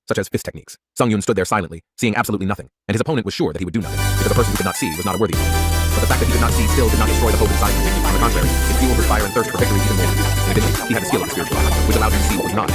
such as fist techniques. Sung Yoon stood there silently, seeing absolutely nothing, and his opponent was sure that he would do nothing, because a person who could not see was not a worthy one. But the fact that he could not see still did not destroy the hope inside him. On the contrary, it fueled his fire and thirst for victory even more. In addition, he had the skill of the spiritual eye, which allowed him to see what was not.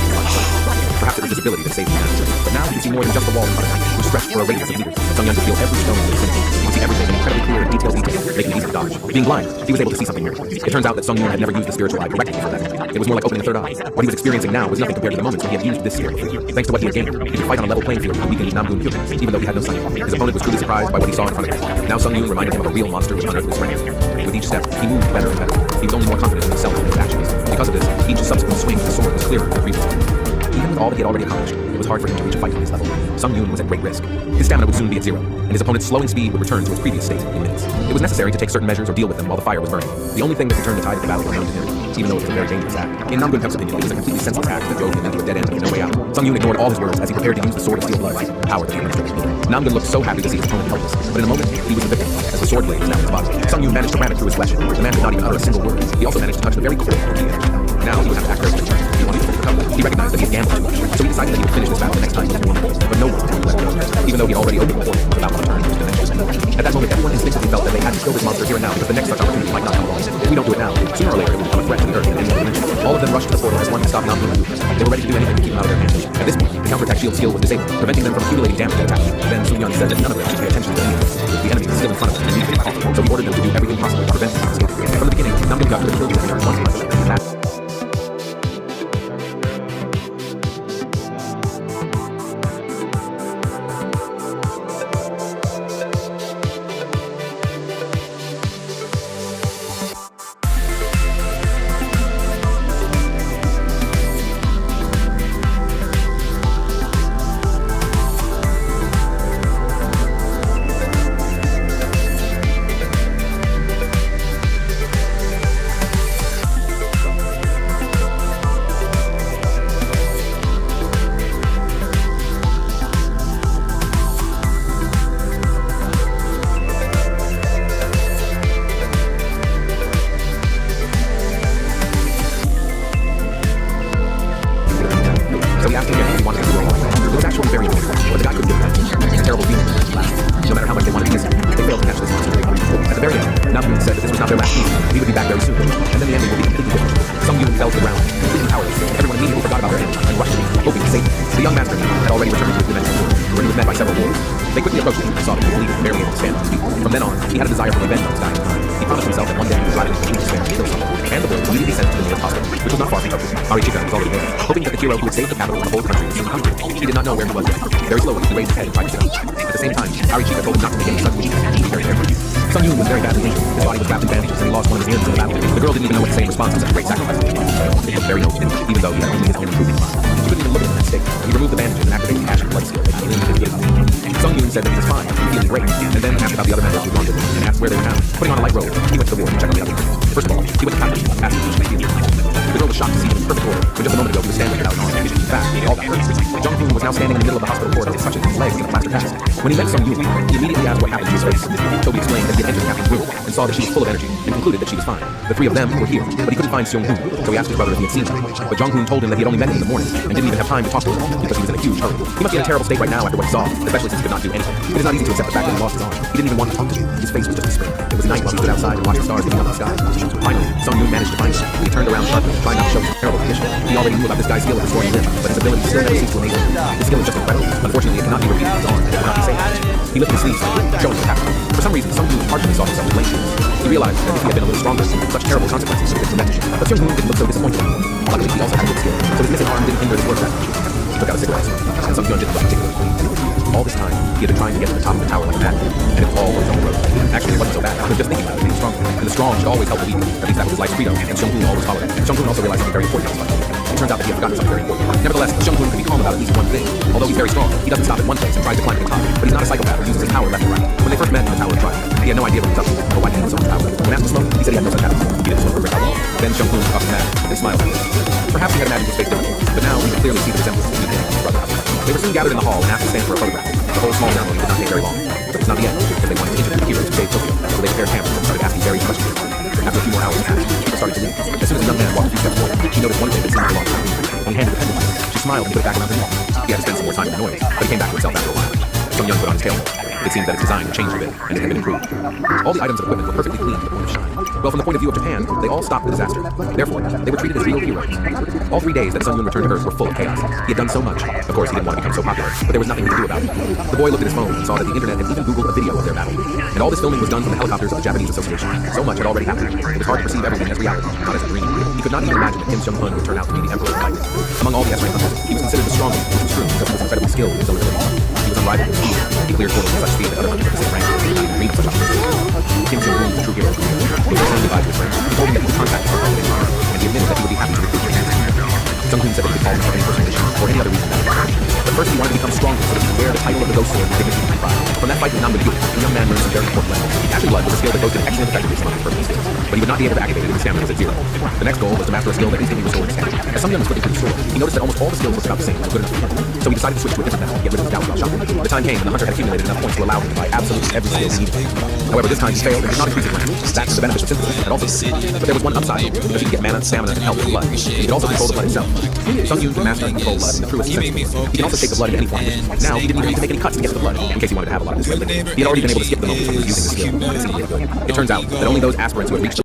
Perhaps it was this ability that saved him now. But now he could see more than just the wall in front of him, which stretched for a radius of meters. Sung Yoon could feel every stone in the vicinity. He could see everything in incredibly clear and detailed detail, making it easy to dodge. Being blind, he was able to see something here. It turns out that Sung Yoon had never used the spiritual eye correctly before that. It was more like opening a third eye. What he was experiencing now was nothing compared to the moments when he had used this skill. Thanks to what he had gained, he could fight on a level playing field with the weakened Namgoon Hyuk, even though he had no sight. His opponent was truly surprised by what he saw in front of him. Now Sung Yoon reminded him of a real monster with unearthly strength. With each step, he moved better and better. He was only more confident in himself and his actions. Because of this, each subsequent swing of the sword was clearer than the previous one. Even with all that he had already accomplished, it was hard for him to reach a fight on his level. Sung Yoon was at great risk. His stamina would soon be at zero, and his opponent's slowing speed would return to its previous state in minutes. It was necessary to take certain measures or deal with them while the fire was burning. The only thing that could turn the tide of the battle unknown to him, even though it was a very dangerous act. In Namgoon Hyuk's opinion, it was a completely senseless act that drove him into a dead end with no way out. Sung Yoon ignored all his words as he prepared to use the sword of steel blood, the power that he demonstrated. Namgoon looked so happy to see his opponent helpless, but in a moment, he was the victim, as the sword blade was now in his body. Sung Yoon managed to ram it through his flesh. The man could not even utter a single word. He also managed to touch the very core of the energy. Now he would have to act very quickly. He wanted to recover. He recognized that he had gambled too much, so he decided that he would finish this battle the next time he was normal. But no one would let him go, even though he had already opened the portal without a return to his dimension. At that moment, everyone instinctively felt that they had to kill this monster here and now because the next such opportunity might not come along. If we don't do it now, sooner or later it will become a threat to the Earth and any other dimension. All of them rushed to the portal as one to stop Namgoon Hyuk. They were ready to do anything to keep him out of their hands. At this point, the counterattack shield skill was disabled, preventing them from accumulating damage and attacks. Then Sun Yan said that none of them should pay attention to the enemy. The enemy was still in front of them and needed to fight, so he ordered them to do everything possible to prevent them from escaping. From the beginning, Namgoon Hyuk could have killed the enemy once punch. Hoping that the hero who had saved the capital and the whole country would soon come to him. He did not know where he was yet. Very slowly, he raised his head and tried to sit up. At the same time, Arichika told him not to make any sudden moves and to be very careful. Sung Yoon was very badly injured. His body was wrapped in bandages and he lost one of his ears in the battle. The girl didn't even know what to say in response to such a great sacrifice. It looked very noble, even though he had only his own improving mind. He couldn't even look at him in that state. He removed the bandages and activated the ash and blood skill that he leaned into his body. Sung Yoon said that he was fine, feeling great, and then asked about the other members who had gone with him and asked where they were now. Putting on a light robe, he went to the ward and checked on the others. First of all, he went to Captain, asked if he should feel. The girl was shocked to see him in perfect order, but just a moment ago he was standing without an arm. In fact, they all got hurt. Jung-hoon was now standing in the middle of the hospital corridor, touching his legs in a plaster cast. When he met Sung Yoon, he immediately asked what happened to his face. Toby explained that he had entered Captain's room and saw that she was full of energy and concluded that she was fine. The three of them were here, but he couldn't find Seung-hoon, so he asked his brother if he had seen her. But Jung-hoon told him that he had only met him in the morning and didn't even have time to talk to him because he was in a huge hurry. He must be in a terrible state right now after what he saw, especially since he could not do anything. It is not easy to accept the fact that he lost his arm. He didn't even want to talk to him. His face was just despair. It was night while he stood outside and watched the stars leaning up the sky. Finally, Sung-yoon managed to find him. He turned around sharply, trying not to show his terrible condition. He already knew about this guy's skill of restoring limb, but his ability still never ceased to amaze him. His skill is just incredible. Unfortunately, it cannot be repeated with his arm, and it will not be safe. He lifted his sleeves, showing what happened. For some reason, Sung-yoon partially saw himself in lane shoes. He realized that if he had been a little stronger, such terrible consequences would have been prevented. But Seung-hoon didn't look so disappointed anymore. Luckily, he also had good skill, so his missing arm didn't hinder his work that much. He took out a cigarette, and Sung-yoon didn't look particularly pleased. All this time, he had been trying to get to the top of the tower like a madman, and it was all for his own road. Actually, it wasn't so bad. He was just thinking about it being stronger, and the strong should always help the weak. At least that was his life's credo, and Seung-hoon always followed it. Seung-hoon also realized something very important in his life. It turns out that he had forgotten something very important. Nevertheless, Seung-hoon could be calm about at least one thing. Although he's very strong, he doesn't stop at one place and tries to climb to the top. But he's not a psychopath who uses his power left and right. When they first met in the tower trial, he had no idea what he was up to, or why he had so much power. When asked to smoke, he said he had no such habit. He didn't smoke for very long. Then Seung-hoon took off his mask and smiled at him. Perhaps he had imagined his face differently, but now we could clearly see the resemblance between him and his brother. They were soon gathered in the hall and asked to stand for a photograph. The whole small ceremony did not take very long. But it's not the end, because they wanted to interview the heroes who saved Tokyo, so they prepared cameras and started asking various questions. After a few more hours passed, people started to leave. As soon as the young man walked a few steps forward, he noticed one thing that seemed a long time. When he handed the pendant to her, she smiled and put it back around his neck. He had to spend some more time in the noise, but he came back to himself after a while. Sung Young put on his tail. It seems that its design had changed a bit, and it had been improved. All the items of equipment were perfectly clean to the point of shine. Well, from the point of view of Japan, they all stopped the disaster. Therefore, they were treated as real heroes. All 3 days that Sung Yoon returned to Earth were full of chaos. He had done so much. Of course, he didn't want to become so popular, but there was nothing he could do about it. The boy looked at his phone and saw that the internet had even Googled a video of their battle. And all this filming was done from the helicopters of the Japanese Association. So much had already happened. It was hard to perceive everything as reality, not as a dream. He could not even imagine that Kim Jong-un would turn out to be the Emperor of Light. Among all the S-rank hunters, he was considered the strongest, which was true because he was incredibly skilled in his own abilities. He was unrivaled in speed. He cleared portals with such speed that other hunters of the same rank could not even dream of such opportunities. Kim Jong-un was a true hero. He was only by to his friends. He told him that he would contact him and he admitted that he would be happy to recruit him. Jung-hoon said that he could call him for any personal issue or any other reason that he wanted. But first he wanted to become stronger so that he could wear the title of the Ghost Sword with dignity and pride. From that fight with Nam the young man learned some very important lessons. Action Blood was a skill that boasted excellent effectiveness among his personal skills, but he would not be able to activate it if his stamina was at 0. The next goal was to master a skill that instantly restored his stamina. As Sung Young was flipping through the sword, he noticed that almost all the skills looked about the same and were good enough for him. So he decided to switch to a different method to get rid of his doubt about shopping. The time came when the hunter had accumulated enough points to allow him to buy absolutely every skill he needed. However, this time he failed and did not increase his rank. That's the benefit of synthesis and also speed. But there was one upside, because he could get mana, stamina, and health with blood. He could also control the blood itself. Sung Yoon could master and control blood in the truest sense. He can also take the blood in any form. Now, he didn't even need to make any cuts to get to the blood, in case he wanted to have a lot of this skill. He had already been able to skip the moment he was using the skill, and it seemed really good. It turns out that only those aspirants who had reached